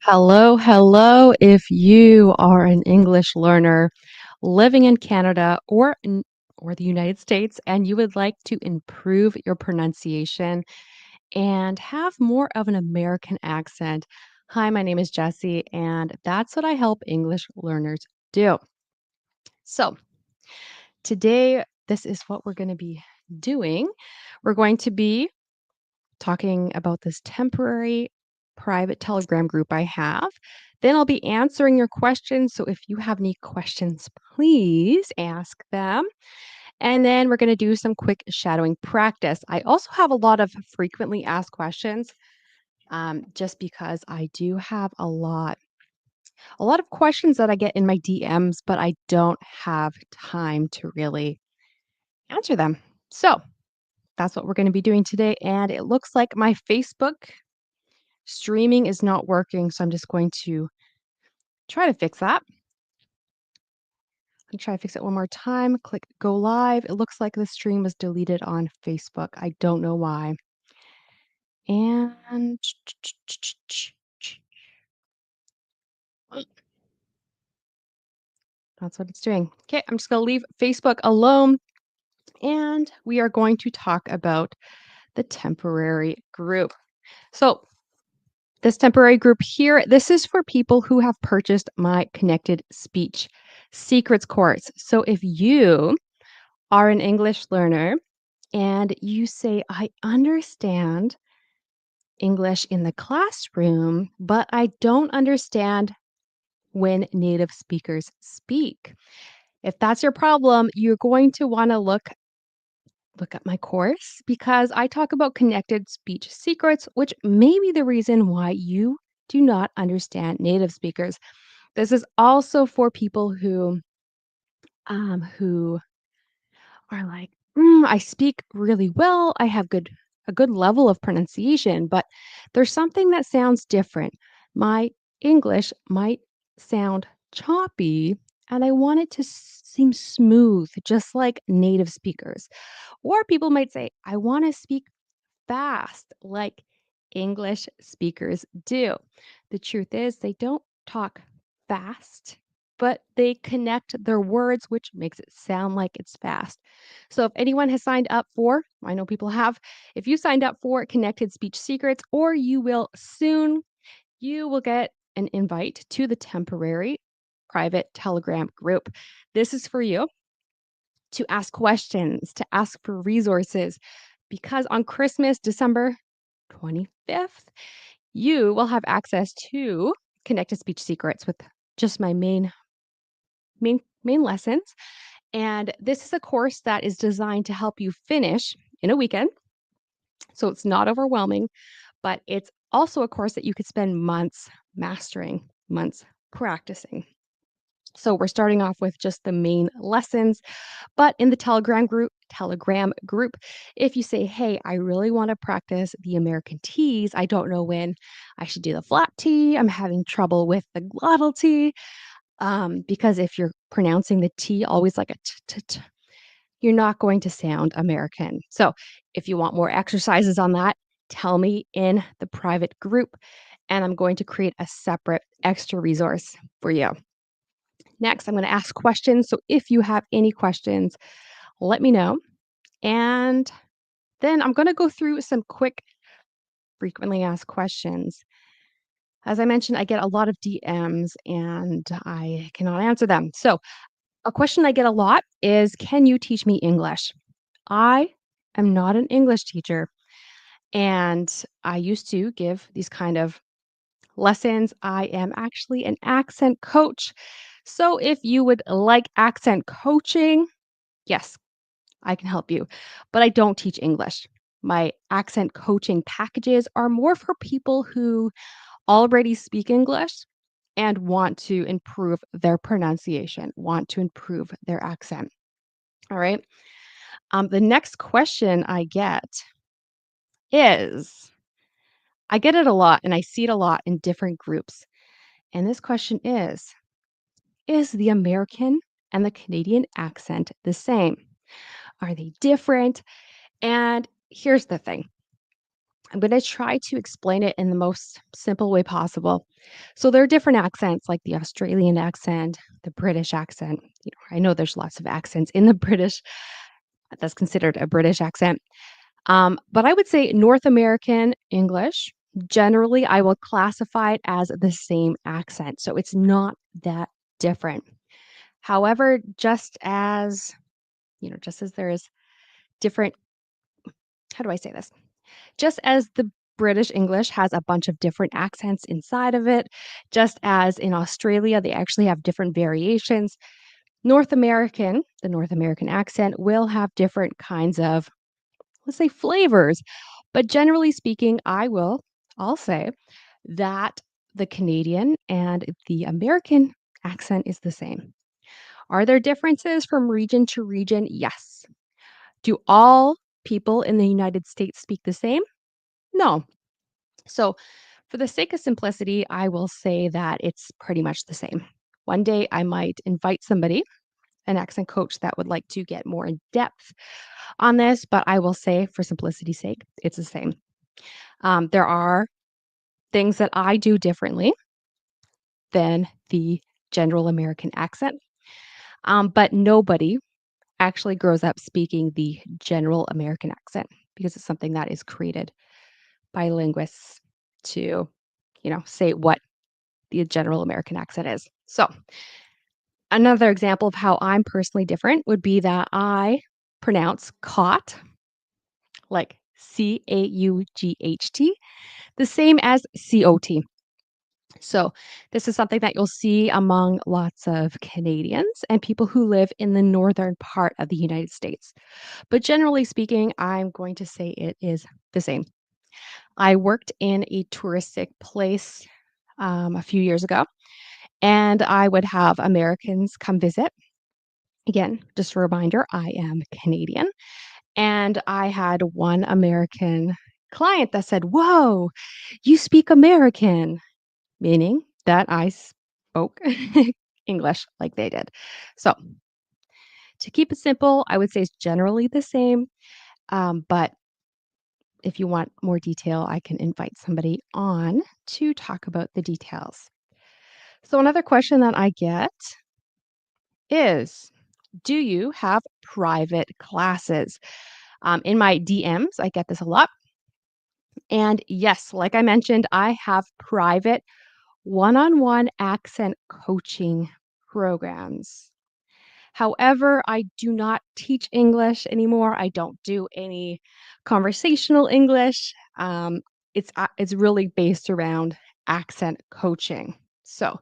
Hello, hello. If you are an English learner living in Canada or the United States and you would like to improve your pronunciation and have more of an American accent. Hi, my name is Jessie and that's what I help English learners do. So, today this is what we're going to be doing. We're going to be talking about this temporary private Telegram group I have. Then I'll be answering your questions. So if you have any questions, please ask them. And then we're going to do some quick shadowing practice. I also have a lot of frequently asked questions just because I do have a lot of questions that I get in my DMs, but I don't have time to really answer them. So that's what we're going to be doing today. And it looks like my Facebook streaming is not working, so I'm just going to try to fix that. And try to fix it one more time. Click go live. It looks like the stream was deleted on Facebook. I don't know why. And that's what it's doing. Okay, I'm just going to leave Facebook alone and we are going to talk about the temporary group. So, this temporary group here, this is for people who have purchased my Connected Speech Secrets course. So, if you are an English learner and you say, I understand English in the classroom, but I don't understand when native speakers speak. If that's your problem, you're going to want to look at my course because I talk about connected speech secrets, which may be the reason why you do not understand native speakers. This is also for people who are like, I speak really well. I have a good level of pronunciation, but there's something that sounds different. My English might sound choppy, and I want it to seem smooth, just like native speakers. Or people might say, I want to speak fast, like English speakers do. The truth is, they don't talk fast, but they connect their words, which makes it sound like it's fast. So, if anyone has signed up for, I know people have, if you signed up for Connected Speech Secrets, or you will soon, you will get an invite to the temporary private Telegram group. This is for you to ask questions, to ask for resources, because on Christmas, December 25th, you will have access to Connected Speech Secrets with just my main lessons. And this is a course that is designed to help you finish in a weekend. So it's not overwhelming, but it's also a course that you could spend months mastering, months practicing. So we're starting off with just the main lessons. But in the Telegram group, if you say, "Hey, I really want to practice the American T's. I don't know when I should do the flat T. I'm having trouble with the glottal T." Because if you're pronouncing the T always like a t t t, you're not going to sound American. So, if you want more exercises on that, tell me in the private group, and I'm going to create a separate extra resource for you. Next, I'm going to ask questions. So, if you have any questions, let me know. And then I'm going to go through some quick frequently asked questions. As I mentioned, I get a lot of DMs and I cannot answer them. So, a question I get a lot is, can you teach me English? I am not an English teacher and I used to give these kind of lessons. I am actually an accent coach. So, if you would like accent coaching, yes, I can help you, but I don't teach English. My accent coaching packages are more for people who already speak English and want to improve their pronunciation, want to improve their accent. All right. The next question I get is I get it a lot and I see it a lot in different groups. And this question is the American and the Canadian accent the same? Are they different? And here's the thing. I'm going to try to explain it in the most simple way possible. So there are different accents like the Australian accent, the British accent. I know there's lots of accents in the British. That's considered a British accent. But I would say North American English, generally, I will classify it as the same accent. So it's not that different. However, just as there is different, how do I say this? Just as the British English has a bunch of different accents inside of it, just as in Australia, they actually have different variations. The North American accent will have different kinds of, let's say, flavors. But generally speaking, I'll say that the Canadian and the American accent is the same. Are there differences from region to region? Yes. Do all people in the United States speak the same? No. So, for the sake of simplicity, I will say that it's pretty much the same. One day I might invite somebody, an accent coach that would like to get more in depth on this, but I will say for simplicity's sake, it's the same. There are things that I do differently than the general American accent, but nobody actually grows up speaking the general American accent because it's something that is created by linguists to, say what the general American accent is. So, another example of how I'm personally different would be that I pronounce caught like CAUGHT, the same as COT. So, this is something that you'll see among lots of Canadians and people who live in the northern part of the United States. But generally speaking, I'm going to say it is the same. I worked in a touristic place a few years ago, and I would have Americans come visit. Again, just a reminder, I am Canadian. And I had one American client that said, "Whoa, you speak American," meaning that I spoke English like they did. So, to keep it simple, I would say it's generally the same. But if you want more detail, I can invite somebody on to talk about the details. So, another question that I get is, do you have private classes? In my DMs, I get this a lot. And yes, like I mentioned, I have private one on one accent coaching programs. However, I do not teach English anymore. I don't do any conversational English. It's really based around accent coaching. So,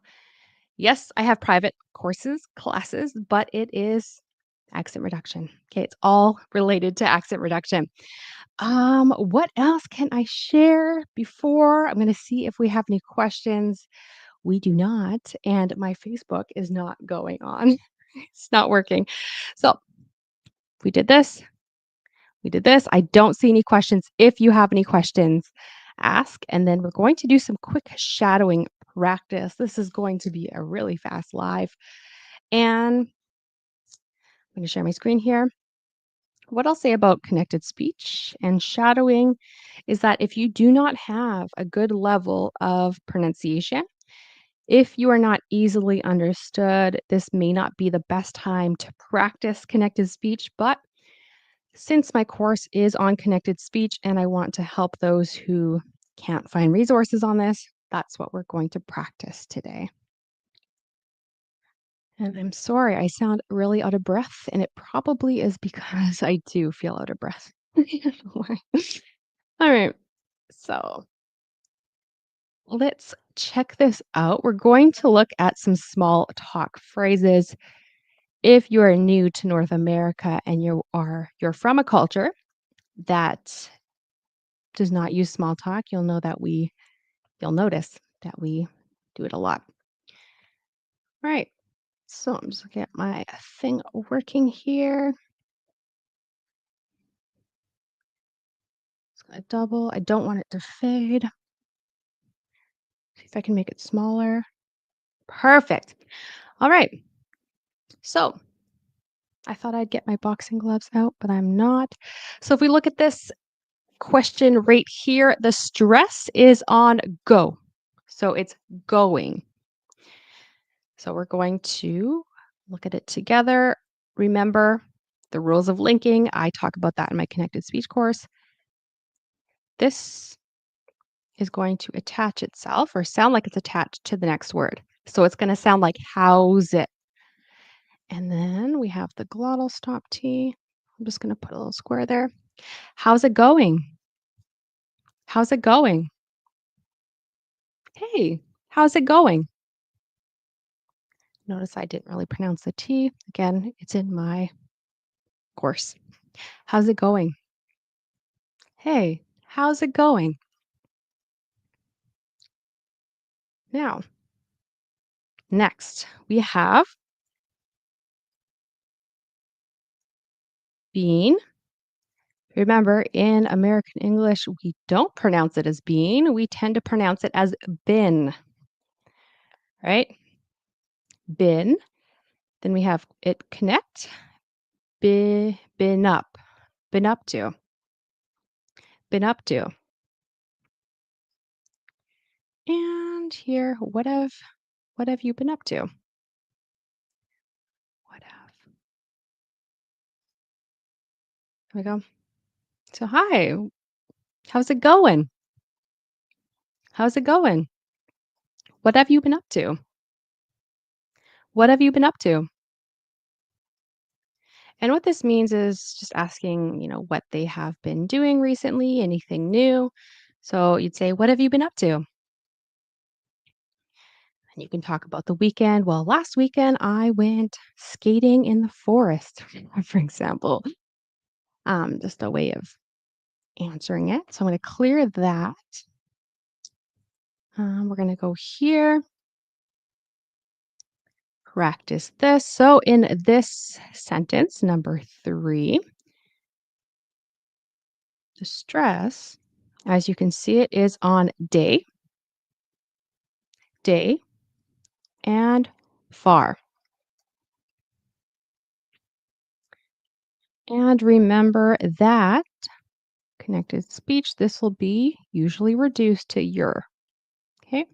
yes, I have private classes, but it is accent reduction. Okay, it's all related to accent reduction. What else can I share before? I'm going to see if we have any questions. We do not, and my Facebook is not going on. It's not working. So, we did this. We did this. I don't see any questions. If you have any questions, ask. And then we're going to do some quick shadowing practice. This is going to be a really fast live. And I'm going to share my screen here. What I'll say about connected speech and shadowing is that if you do not have a good level of pronunciation, if you are not easily understood, this may not be the best time to practice connected speech. But since my course is on connected speech and I want to help those who can't find resources on this, that's what we're going to practice today. And I'm sorry, I sound really out of breath, and it probably is because I do feel out of breath. I don't know why. All right, so let's check this out. We're going to look at some small talk phrases. If you are new to North America and you're from a culture that does not use small talk, you'll notice that we do it a lot. All right. So I'm just looking at my thing working here. It's gonna double. I don't want it to fade. See if I can make it smaller. Perfect. All right. So I thought I'd get my boxing gloves out, but I'm not. So if we look at this question right here. The stress is on go. So it's going. So we're going to look at it together. Remember the rules of linking. I talk about that in my connected speech course. This is going to attach itself or sound like it's attached to the next word. So it's going to sound like how's it. And then we have the glottal stop T. I'm just going to put a little square there. How's it going? How's it going? Hey, how's it going? Notice I didn't really pronounce the T. Again, it's in my course. How's it going? Hey, how's it going? Now, next we have been. Remember, in American English, we don't pronounce it as been. We tend to pronounce it as been, right? Been. Then we have it connect. Been up. Been up to. Been up to. And here, what have you been up to? What have? Here we go. So hi, how's it going? How's it going? What have you been up to? What have you been up to? And what this means is just asking, what they have been doing recently, anything new. So you'd say, what have you been up to? And you can talk about the weekend. Well, last weekend I went skating in the forest, for example. Just a way of answering it. So I'm going to clear that. We're going to go here. Practice this. So in this sentence, number 3, the stress, as you can see, it is on day, and far. And remember that connected speech, this will be usually reduced to your. Okay.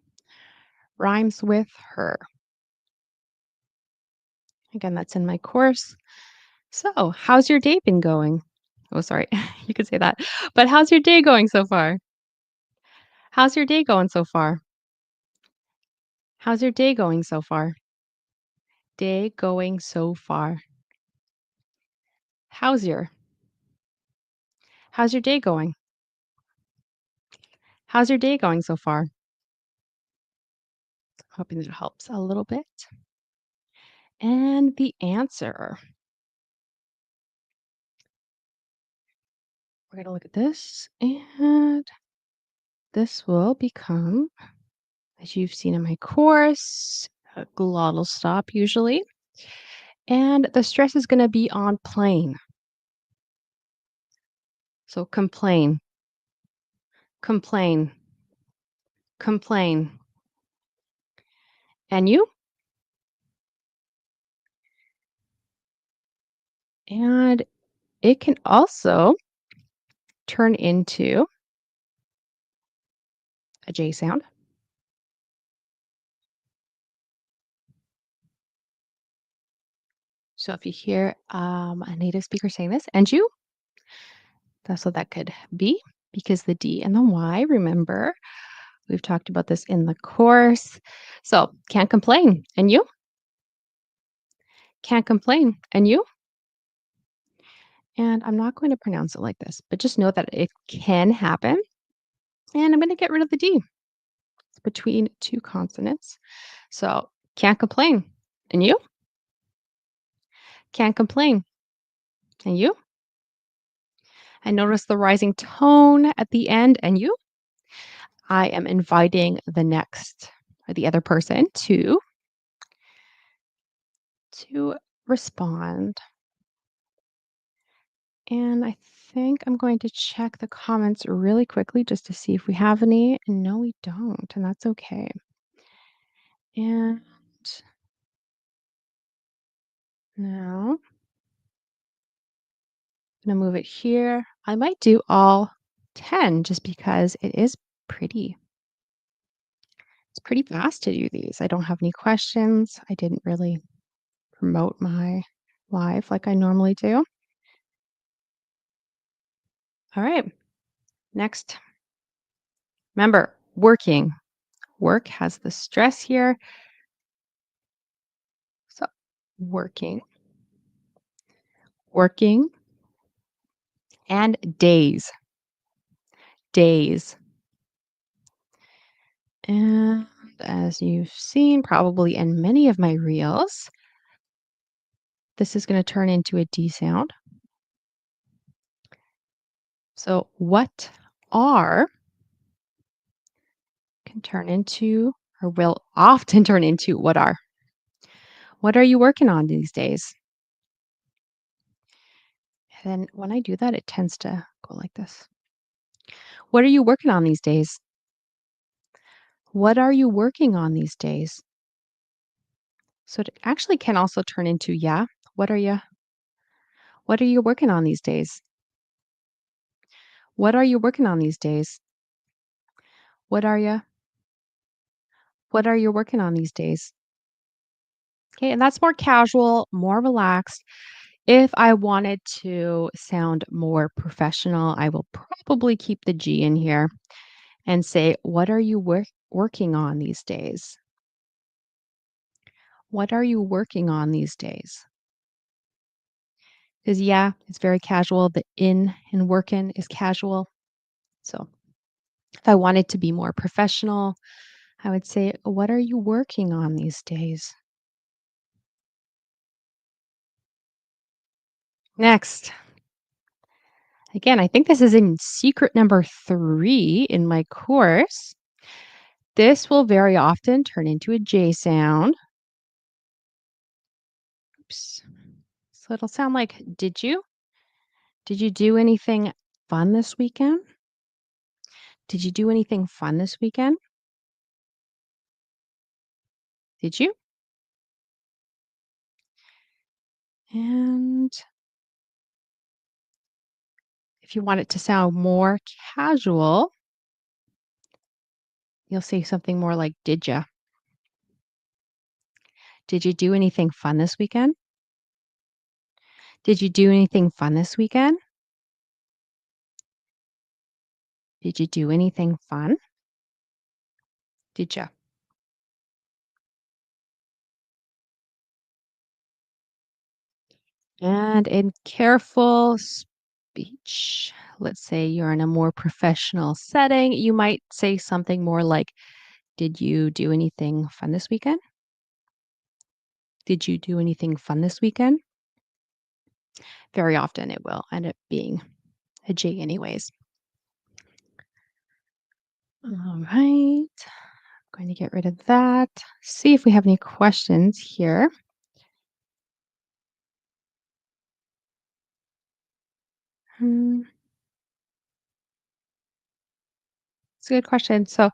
Rhymes with her. Again, that's in my course. So, how's your day been going? Oh, sorry. You could say that. But how's your day going so far? How's your day going so far? How's your day going so far? Day going so far. How's your? How's your day going? How's your day going so far? Hoping that it helps a little bit. And the answer. We're going to look at this, and this will become, as you've seen in my course, a glottal stop usually. And the stress is going to be on plain. So complain, complain, complain. And you? And it can also turn into a J sound. So if you hear a native speaker saying this, and you, that's what that could be, because the D and the Y, remember, we've talked about this in the course. So can't complain. And you? Can't complain. And you? And I'm not going to pronounce it like this, but just know that it can happen. And I'm going to get rid of the D. It's between two consonants. So can't complain. And you? Can't complain. And you? And notice the rising tone at the end. And you? I am inviting the next or the other person to respond. And I think I'm going to check the comments really quickly just to see if we have any. And no, we don't, and that's okay. And now I'm gonna move it here. I might do all 10 just because pretty it's pretty fast to do these. I don't have any questions. I didn't really promote my live like I normally do. All right. Next, remember, working. Work has the stress here. So, working, working, and days. Days. And as you've seen probably in many of my reels, this is going to turn into a D sound. So, what are can turn into or will often turn into what are. What are you working on these days? And then when I do that, it tends to go like this. What are you working on these days? What are you working on these days? So it actually can also turn into yeah. What are you working on these days? What are you working on these days? What are you what are you working on these days? Okay, and that's more casual, more relaxed. If I wanted to sound more professional, I will probably keep the G in here and say, what are you working on these days? What are you working on these days? Because, yeah, it's very casual. The in and working is casual. So if I wanted to be more professional, I would say, what are you working on these days? Next. Again, I think this is in secret number 3 in my course. This will very often turn into a J sound. Oops. So it'll sound like, did you? Did you do anything fun this weekend? Did you do anything fun this weekend? Did you? And if you want it to sound more casual, you'll say something more like, did ya? Did you do anything fun this weekend? Did you do anything fun this weekend? Did you do anything fun? Did ya? And in careful speech, let's say you're in a more professional setting, you might say something more like, did you do anything fun this weekend? Did you do anything fun this weekend? Very often it will end up being a J anyways. All right. Going to get rid of that. See if we have any questions here. Hmm, it's a good question. So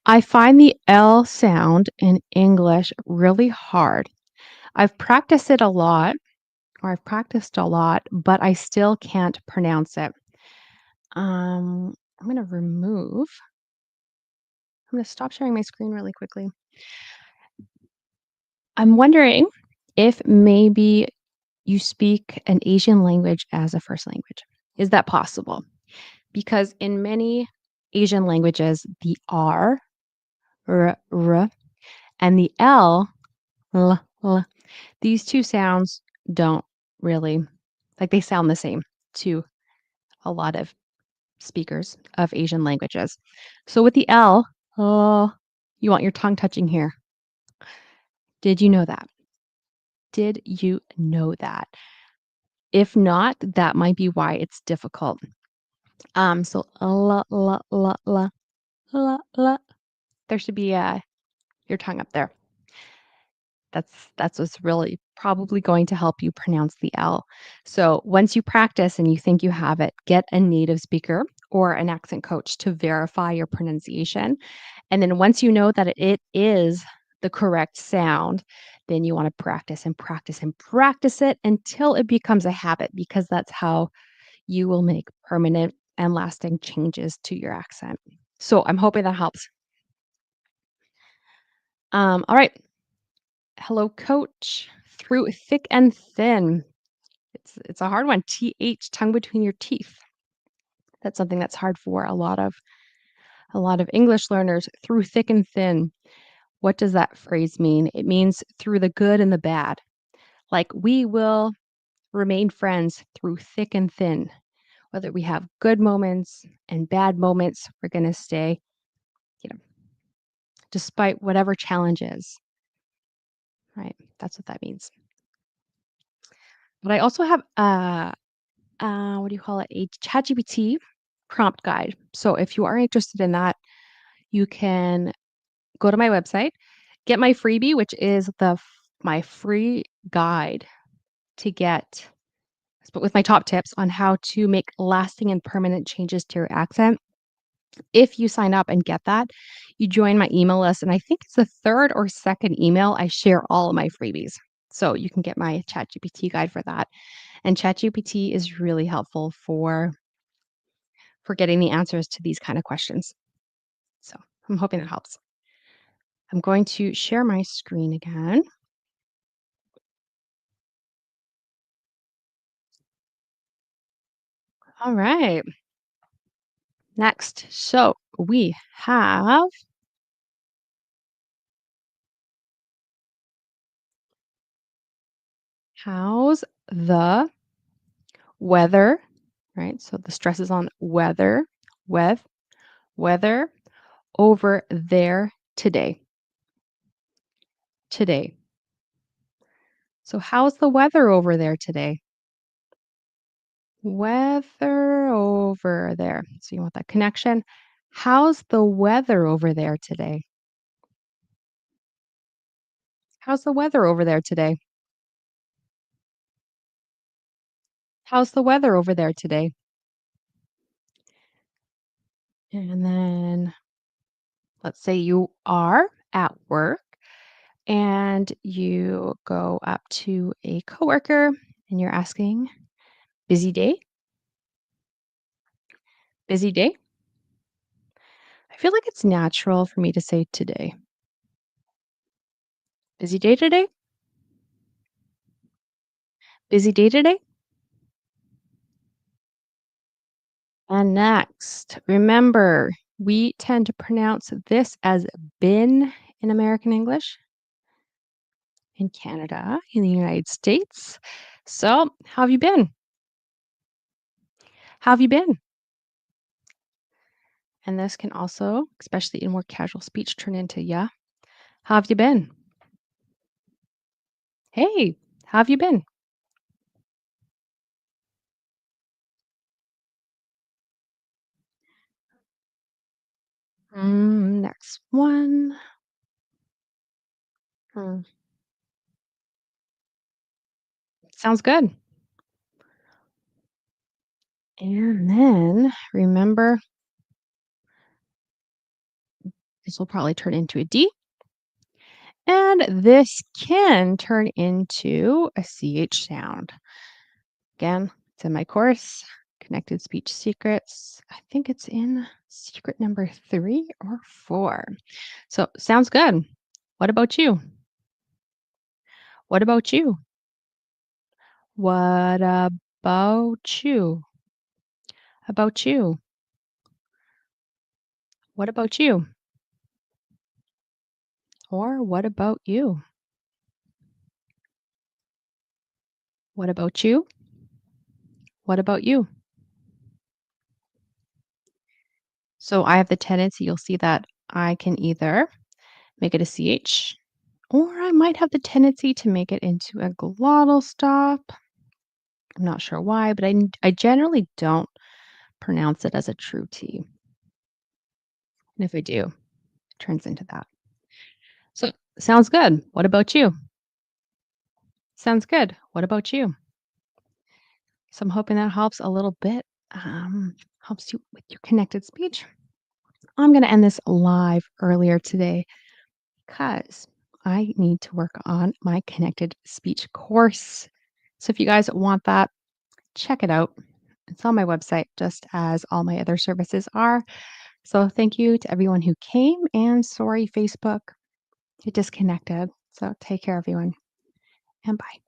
I find the L sound in English really hard. I've practiced it a lot, or I've practiced a lot, but I still can't pronounce it. I'm going to remove, I'm going to stop sharing my screen really quickly. I'm wondering if maybe you speak an Asian language as a first language. Is that possible? Because in many Asian languages, the r, and the l, these two sounds don't really, like they sound the same to a lot of speakers of Asian languages. So with the L, you want your tongue touching here. Did you know that? Did you know that? If not, that might be why it's difficult. So la. There should be your tongue up there. That's what's really probably going to help you pronounce the L. So once you practice and you think you have it, get a native speaker or an accent coach to verify your pronunciation. And then once you know that it is the correct sound, then you want to practice and practice and practice it until it becomes a habit because that's how you will make permanent and lasting changes to your accent. So I'm hoping that helps. All right. Hello, coach. Through thick and thin. It's a hard one. TH, tongue between your teeth. That's something that's hard for a lot of English learners. Through thick and thin. What does that phrase mean? It means through the good and the bad. Like we will remain friends through thick and thin. Whether we have good moments and bad moments, we're going to stay, you know, despite whatever challenges, right? That's what that means. But I also have what do you call it? A ChatGPT prompt guide. So if you are interested in that, you can go to my website, get my freebie, which is my free guide to get but with my top tips on how to make lasting and permanent changes to your accent. If you sign up and get that, you join my email list, and I think it's the third or second email I share all of my freebies. So you can get my ChatGPT guide for that. And ChatGPT is really helpful for getting the answers to these kind of questions. So I'm hoping that helps. I'm going to share my screen again. All right. Next. So we have how's the weather, right? So the stress is on weather, weather over there today. Today. So how's the weather over there today? Weather over there. So you want that connection. How's the weather over there today? How's the weather over there today? How's the weather over there today? And then let's say you are at work and you go up to a coworker and you're asking, busy day? Busy day? I feel like it's natural for me to say today. Busy day today? Busy day today? And next, remember, we tend to pronounce this as been in American English, in Canada, in the United States. So, how have you been? How have you been? And this can also, especially in more casual speech, turn into yeah. How have you been? Hey, how have you been? Next one. Hmm, sounds good. And then remember, this will probably turn into a D. And this can turn into a CH sound. Again, it's in my course, Connected Speech Secrets. I think it's in secret number 3 or 4. So sounds good. What about you? What about you? What about you? About you? What about you? Or what about you? What about you? What about you? So I have the tendency, you'll see that I can either make it a CH, or I might have the tendency to make it into a glottal stop. I'm not sure why, but I generally don't pronounce it as a true T. And if I do, it turns into that. So sounds good. What about you? Sounds good. What about you? So I'm hoping that helps a little bit, helps you with your connected speech. I'm going to end this live earlier today because I need to work on my connected speech course. So if you guys want that, check it out. It's on my website, just as all my other services are. So thank you to everyone who came, and sorry, Facebook, it disconnected. So take care, everyone, and bye.